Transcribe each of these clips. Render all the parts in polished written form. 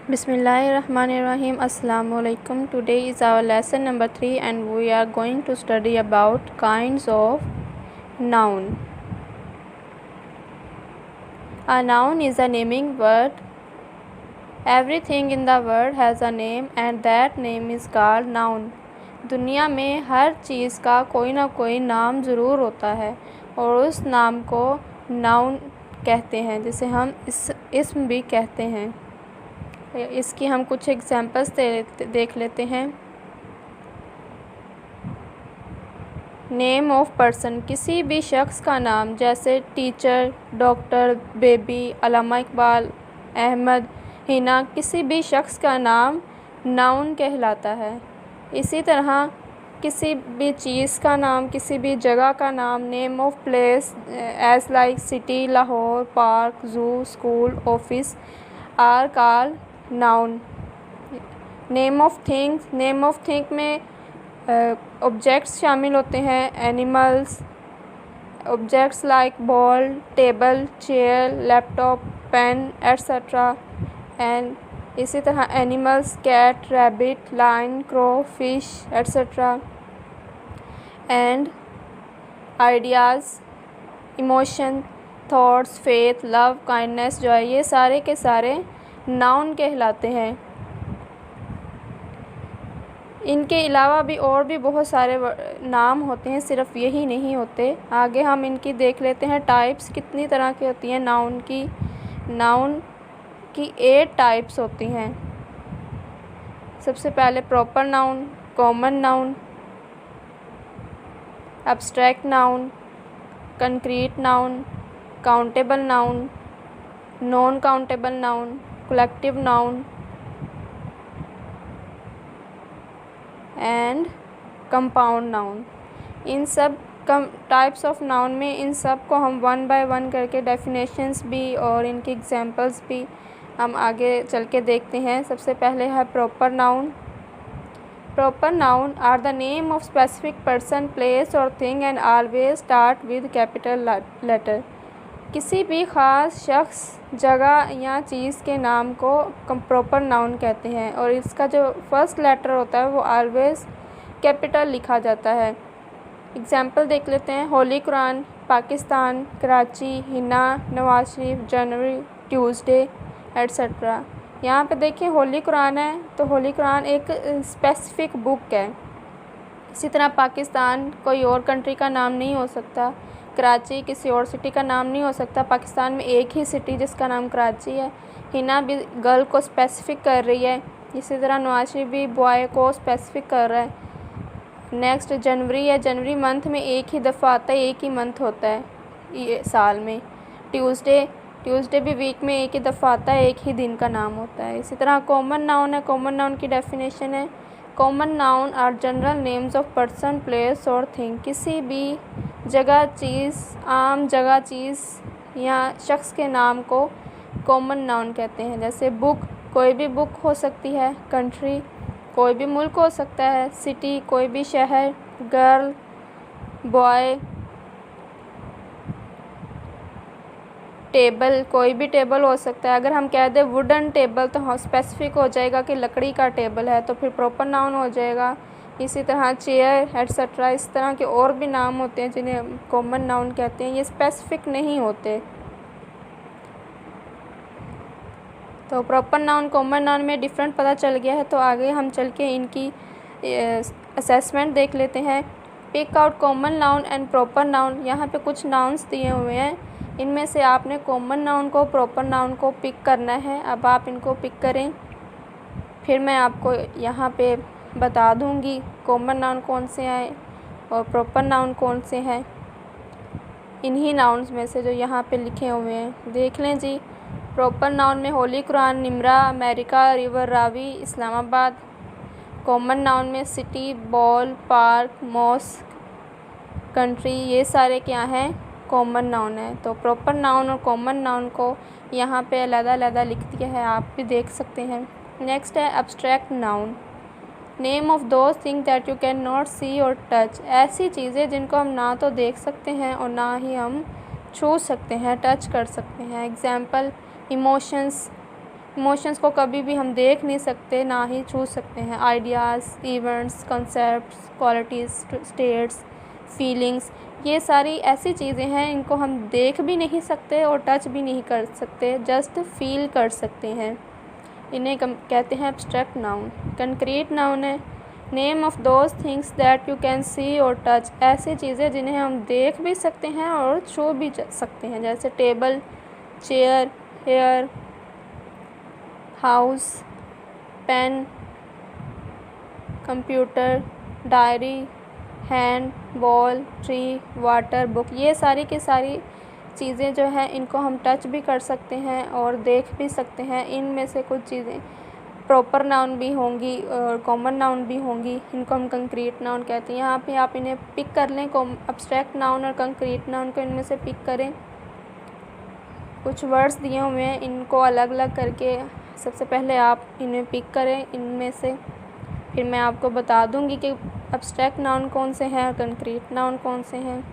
Bismillahirrahmanirrahim. Assalamu alaikum. Today is our lesson number 3 and we are going to study about kinds of noun. A noun is a naming word. Everything in the world has a name and that name is called noun. दुनिया में हर चीज़ का कोई ना कोई नाम ज़रूर होता है और उस नाम को नाउन कहते हैं, जिसे हम इसम भी कहते हैं। इसकी हम कुछ एग्जांपल्स देख लेते हैं। नेम ऑफ पर्सन, किसी भी शख्स का नाम, जैसे टीचर, डॉक्टर, बेबी, अल्लामा इकबाल, अहमद, हिना, किसी भी शख्स का नाम नाउन कहलाता है। इसी तरह किसी भी चीज़ का नाम, किसी भी जगह का नाम, name of place as like city, Lahore, park, zoo, school, office are called noun. Name of things, name of thing में ऑब्जेक्ट्स शामिल होते हैं, animals, objects like ball, table, chair, laptop, pen etcetera. And इसी तरह animals, cat, rabbit, lion, crow, fish etcetera. And ideas, emotion, thoughts, faith, love, kindness, joy, ये सारे के सारे नाउन कहलाते हैं। इनके अलावा भी और भी बहुत सारे नाम होते हैं, सिर्फ यही नहीं होते। आगे हम इनकी देख लेते हैं टाइप्स कितनी तरह की होती हैं नाउन की। नाउन की 8 टाइप्स होती हैं। सबसे पहले proper noun, common noun, abstract noun, concrete noun, countable noun, non countable noun, collective noun and compound noun. इन सब टाइप्स ऑफ नाउन में इन सब को हम 1 बाय 1 करके डेफिनेशंस भी और इनके एग्जांपल्स भी हम आगे चल के देखते हैं। सबसे पहले है proper noun. Proper noun are the name of specific person, place और thing and always start with capital letter. किसी भी ख़ास शख्स, जगह या चीज़ के नाम को प्रॉपर नाउन कहते हैं और इसका जो फर्स्ट लेटर होता है वो ऑलवेज कैपिटल लिखा जाता है। एग्जांपल देख लेते हैं। होली कुरान, पाकिस्तान, कराची, हिना, नवाज शरीफ, जनवरी, ट्यूसडे एट्सेट्रा। यहाँ पे देखिए होली कुरान है तो होली कुरान एक स्पेसिफिक बुक है। इसी तरह पाकिस्तान कोई और कंट्री का नाम नहीं हो सकता, कराची किसी और सिटी का नाम नहीं हो सकता। पाकिस्तान में एक ही सिटी जिसका नाम कराची है। हिना भी गर्ल को स्पेसिफिक कर रही है, इसी तरह नवाज शरीफ भी बॉय को स्पेसिफिक कर रहा है। नेक्स्ट जनवरी है, जनवरी मंथ में एक ही दफ़ा आता है, एक ही मंथ होता है ये साल में। ट्यूसडे भी वीक में एक ही दफ़ा आता है, एक ही दिन का नाम होता है। इसी तरह कॉमन नाउन है। कॉमन नाउन की डेफिनेशन है, common noun are general names of person, place और थिंग। किसी भी जगह, चीज़, आम जगह, चीज़ या शख्स के नाम को कॉमन नाउन कहते हैं। जैसे बुक, कोई भी बुक हो सकती है। कंट्री, कोई भी मुल्क हो सकता है। सिटी, कोई भी शहर। Girl, boy. टेबल, कोई भी टेबल हो सकता है। अगर हम कह दें वुडन टेबल तो हाँ स्पेसिफिक हो जाएगा कि लकड़ी का टेबल है, तो फिर प्रॉपर नाउन हो जाएगा। इसी तरह चेयर एट्सेट्रा, इस तरह के और भी नाम होते हैं जिन्हें कॉमन नाउन कहते हैं, ये स्पेसिफिक नहीं होते। तो प्रॉपर नाउन कॉमन नाउन में डिफरेंट पता चल गया है, तो आगे हम चल के इनकी असेसमेंट देख लेते हैं। Pick out common noun and proper noun. यहाँ पे कुछ नाउन्स दिए हुए हैं, इनमें से आपने कॉमन नाउन को, प्रॉपर नाउन को पिक करना है। अब आप इनको पिक करें, फिर मैं आपको यहाँ पे बता दूँगी कॉमन नाउन कौन से हैं और प्रॉपर नाउन कौन से हैं, इन्हीं नाउन्स में से जो यहाँ पे लिखे हुए हैं। देख लें जी। प्रॉपर नाउन में holy Quran, Nimra, America, river Ravi, Islamabad. Common noun में city, ball, park, mosque, country, ये सारे क्या हैं, कॉमन नाउन है। तो प्रॉपर नाउन और कॉमन नाउन को यहाँ पे अलग-अलग लिख दिया है, आप भी देख सकते हैं। नेक्स्ट है abstract noun. Name of those thing that you can not see और टच। ऐसी चीज़ें जिनको हम ना तो देख सकते हैं और ना ही हम छू सकते हैं, टच कर सकते हैं। एग्जाम्पल इमोशंस, इमोशंस को कभी भी हम देख नहीं सकते, ना ही छू सकते हैं। Ideas, events, concepts, qualities, states, feelings, ये सारी ऐसी चीज़ें हैं, इनको हम देख भी नहीं सकते और टच भी नहीं कर सकते, जस्ट फील कर सकते हैं। इन्हें कहते हैं एब्स्ट्रैक्ट नाउन। कंक्रीट नाउन है name of those things that you can see और टच, ऐसी चीज़ें जिन्हें हम देख भी सकते हैं और छू भी सकते हैं, जैसे table, chair, hair, house, pen, computer, diary, hand, ball, tree, water, book, ये सारी की सारी चीज़ें जो हैं इनको हम टच भी कर सकते हैं और देख भी सकते हैं। इनमें से कुछ चीज़ें प्रॉपर नाउन भी होंगी और कॉमन नाउन भी होंगी, इनको हम कंक्रीट नाउन कहते हैं। यहाँ पे आप इन्हें पिक कर लें, एब्स्ट्रैक्ट नाउन और कंक्रीट नाउन को इनमें से पिक करें। कुछ वर्ड्स दिए हुए हैं, इनको अलग अलग करके सबसे पहले आप इन्हें पिक करें इनमें से, फिर मैं आपको बता दूंगी कि एब्स्ट्रैक्ट नाउन कौन से हैं और कंक्रीट नाउन कौन से हैं।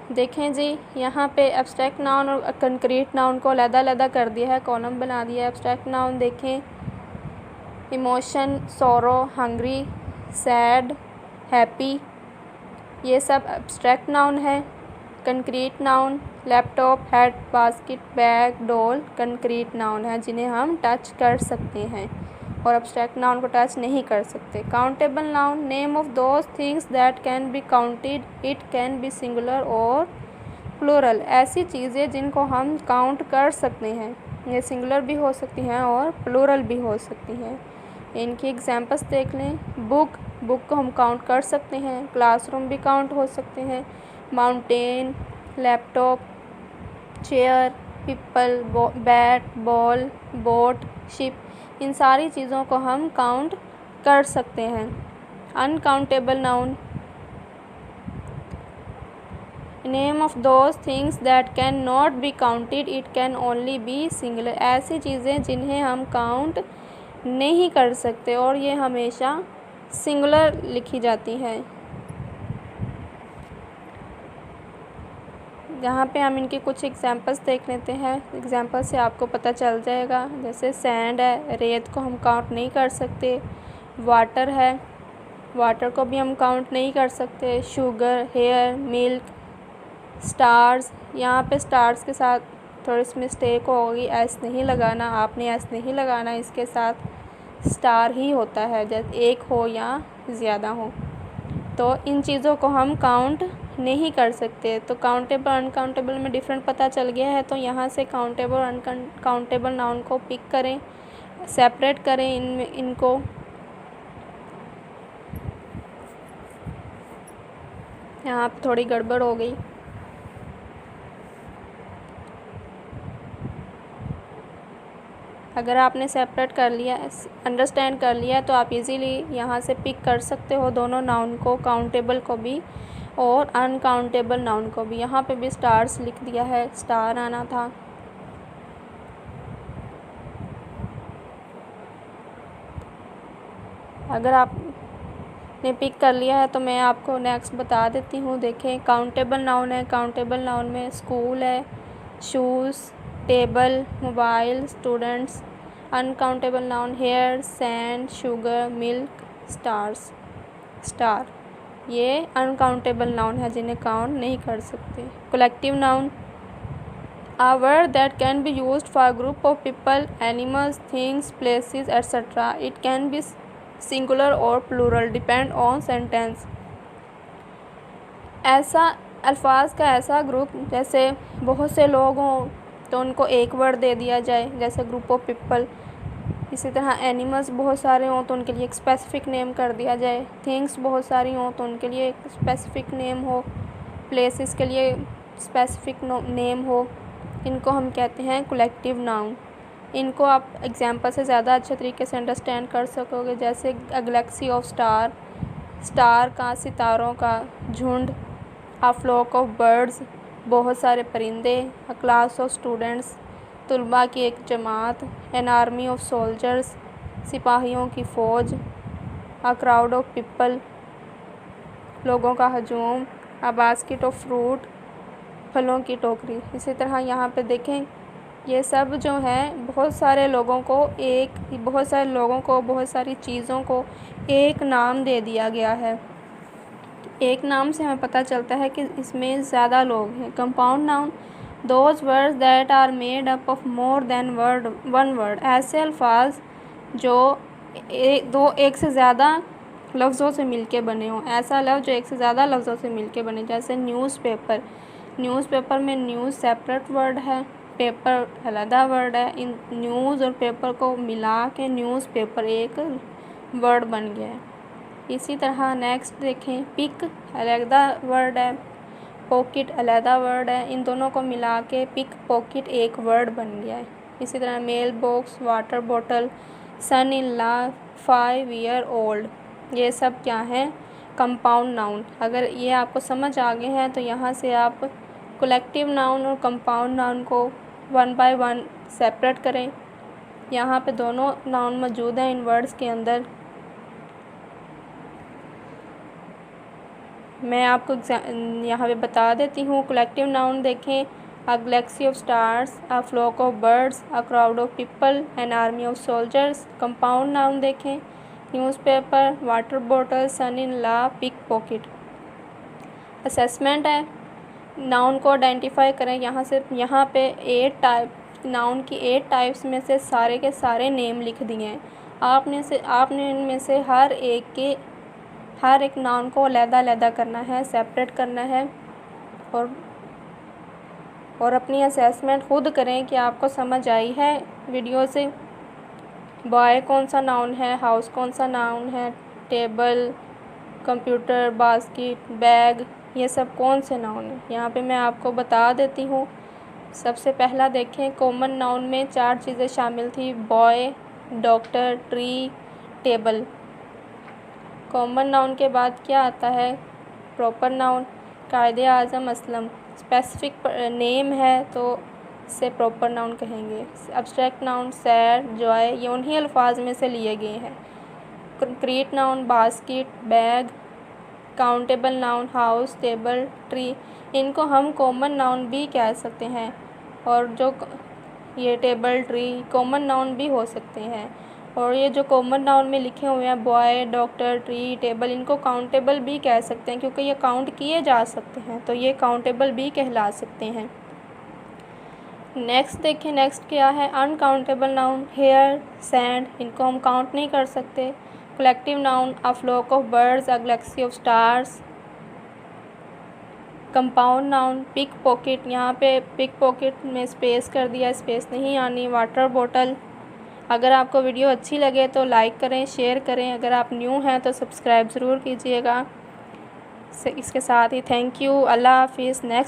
देखें जी, यहाँ पे एब्स्ट्रैक्ट नाउन और कंक्रीट नाउन को अलग-अलग कर दिया है, कॉलम बना दिया है। एब्स्ट्रैक्ट नाउन देखें, emotion, sorrow, hungry, sad, happy, ये सब एब्स्ट्रैक्ट नाउन है। Concrete noun, laptop, head, basket, bag, doll, concrete noun है जिन्हें हम टच कर सकते हैं और एब्स्ट्रैक्ट नाउन को टच नहीं कर सकते। Countable noun name of those things that can be counted, it can be singular और प्लूरल, ऐसी चीज़ें जिनको हम काउंट कर सकते हैं, ये सिंगुलर भी हो सकती हैं और प्लूरल भी हो सकती हैं। इनकी एग्जांपल्स देख लें। बुक को हम काउंट कर सकते हैं, क्लासरूम भी काउंट हो सकते हैं, mountain, laptop, chair, people, bat, ball, boat, ship, इन सारी चीज़ों को हम काउंट कर सकते हैं। Uncountable noun name of those things that can not be counted, it can only be singular, ऐसी चीज़ें जिन्हें हम काउंट नहीं कर सकते और ये हमेशा सिंगुलर लिखी जाती हैं। यहाँ पे हम इनके कुछ एग्जांपल्स देख लेते हैं, एग्जांपल से आपको पता चल जाएगा। जैसे सैंड है, रेत को हम काउंट नहीं कर सकते। वाटर है, वाटर को भी हम काउंट नहीं कर सकते। शुगर, हेयर, मिल्क, स्टार्स, यहाँ पे स्टार्स के साथ थोड़ी सी मिस्टेक होगी, एस नहीं लगाना, आपने एस नहीं लगाना, इसके साथ स्टार ही होता है, जैसे एक हो या ज़्यादा हो। तो इन चीज़ों को हम काउंट नहीं कर सकते। तो काउंटेबल अनकाउंटेबल में डिफरेंट पता चल गया है। तो यहाँ से काउंटेबल अनकाउंटेबल नाउन को पिक करें, सेपरेट करें इनको। यहाँ पे थोड़ी गड़बड़ हो गई। अगर आपने सेपरेट कर लिया, अंडरस्टैंड कर लिया, तो आप इजीली यहाँ से पिक कर सकते हो दोनों नाउन को, काउंटेबल को भी और अनकाउंटेबल नाउन को भी। यहाँ पे भी स्टार्स लिख दिया है, स्टार आना था। अगर आपने पिक कर लिया है तो मैं आपको नेक्स्ट बता देती हूँ। देखें, काउंटेबल नाउन है, काउंटेबल नाउन में स्कूल है, shoes, table, mobile, students. Uncountable noun hair, sand, sugar, milk, stars, star, ये अनकाउंटेबल नाउन है जिन्हें काउंट नहीं कर सकते। Collective noun a word that can be used for a group of people, animals, things, places, etc. It can be singular or plural depend on sentence। ऐसा अल्फाज का ऐसा ग्रुप, जैसे बहुत से लोग हों तो उनको एक वर्ड दे दिया जाए, जैसे ग्रुप ऑफ पीपल। इसी तरह एनिमल्स बहुत सारे हों तो उनके लिए एक स्पेसिफिक नेम कर दिया जाए। थिंग्स बहुत सारी हों तो उनके लिए एक स्पेसिफिक नेम हो। प्लेसेस के लिए स्पेसिफिक नेम हो। इनको हम कहते हैं कलेक्टिव नाउन। इनको आप एग्जांपल से ज़्यादा अच्छे तरीके से अंडरस्टैंड कर सकोगे, जैसे अ गैलेक्सी ऑफ स्टार, स्टार का, सितारों का झुंड। अ फ्लॉक ऑफ बर्ड्स, बहुत सारे परिंदे। अ क्लास ऑफ स्टूडेंट्स, तुलबा की एक जमात। एन आर्मी ऑफ सोल्जर्स, सिपाहियों की फ़ौज। अ क्राउड ऑफ पीपल, लोगों का हजूम। अ बास्केट ऑफ फ्रूट, फलों की टोकरी। इसी तरह यहाँ पे देखें, ये सब जो हैं बहुत सारे लोगों को बहुत सारी चीज़ों को एक नाम दे दिया गया है। एक नाम से हमें पता चलता है कि इसमें ज़्यादा लोग हैं। Compound noun those words that are made up of more than one word, ऐसे अल्फाज जो एक से ज़्यादा लफ्ज़ों से मिलके बने हों। ऐसा लफ्ज़ जो एक से ज़्यादा लफ्ज़ों से मिलके बने, जैसे न्यूज़पेपर में न्यूज़ सेपरेट वर्ड है, पेपर अलहदा वर्ड है। इन न्यूज़ और पेपर को मिला के न्यूज़पेपर एक वर्ड बन गया है। इसी तरह नेक्स्ट देखें, पिक अलहदा वर्ड है, पॉकेट अलहदा वर्ड है। इन दोनों को मिला के पिक पॉकेट एक वर्ड बन गया है। इसी तरह mail box, water bottle, son in law, 5 year old, ये सब क्या हैं? Compound noun. अगर ये आपको समझ आ गए हैं तो यहाँ से आप कलेक्टिव नाउन और कंपाउंड नाउन को 1 बाय 1 सेपरेट करें। यहाँ पे दोनों नाउन मौजूद हैं इन वर्ड्स के अंदर। मैं आपको यहाँ पे बता देती हूँ। कलेक्टिव नाउन देखें, a galaxy of stars, a flock of birds, a crowd of people, an army of soldiers. Compound noun देखें, newspaper, water bottle, son in law, pick pocket. Assessment है, नाउन को आइडेंटिफाई करें। यहाँ पे 8 type noun की 8 types में से सारे के सारे नेम लिख दिए हैं। आपने इनमें से हर एक नाउन को अलग-अलग करना है, सेपरेट करना है और अपनी असेसमेंट खुद करें कि आपको समझ आई है वीडियो से। बॉय कौन सा नाउन है, हाउस कौन सा नाउन है, टेबल, कंप्यूटर, बास्केट, बैग, ये सब कौन से नाउन हैं। यहाँ पे मैं आपको बता देती हूँ। सबसे पहला देखें, कॉमन नाउन में 4 चीज़ें शामिल थी, boy, doctor, tree, table. Common noun के बाद क्या आता है? प्रॉपर नाउन, कायदे आज़म असलम। स्पेसिफिक नेम है तो इसे प्रॉपर नाउन कहेंगे। एब्स्ट्रैक्ट नाउन, सैड, जॉय, ये उन्हीं अल्फाज में से लिए गए हैं। Concrete noun, basket, bag. Countable noun, house, table, tree, इनको हम कॉमन नाउन भी कह सकते हैं। और जो ये टेबल, ट्री कॉमन नाउन भी हो सकते हैं। और ये जो कॉमन नाउन में लिखे हुए हैं, बॉय, डॉक्टर, ट्री, टेबल, इनको काउंटेबल भी कह सकते हैं क्योंकि ये काउंट किए जा सकते हैं, तो ये काउंटेबल भी कहला सकते हैं। नेक्स्ट देखें, नेक्स्ट क्या है? अनकाउंटेबल नाउन, हेयर, सैंड, इनको हम काउंट नहीं कर सकते। Collective noun, a flock of birds, a galaxy of stars. Compound noun, pick pocket, यहाँ पे पिक पॉकेट में स्पेस कर दिया, स्पेस नहीं आनी। Water bottle. अगर आपको वीडियो अच्छी लगे तो लाइक करें, शेयर करें। अगर आप न्यू हैं तो सब्सक्राइब ज़रूर कीजिएगा। इसके साथ ही थैंक यू, अल्लाह हाफिज़। नेक्स्ट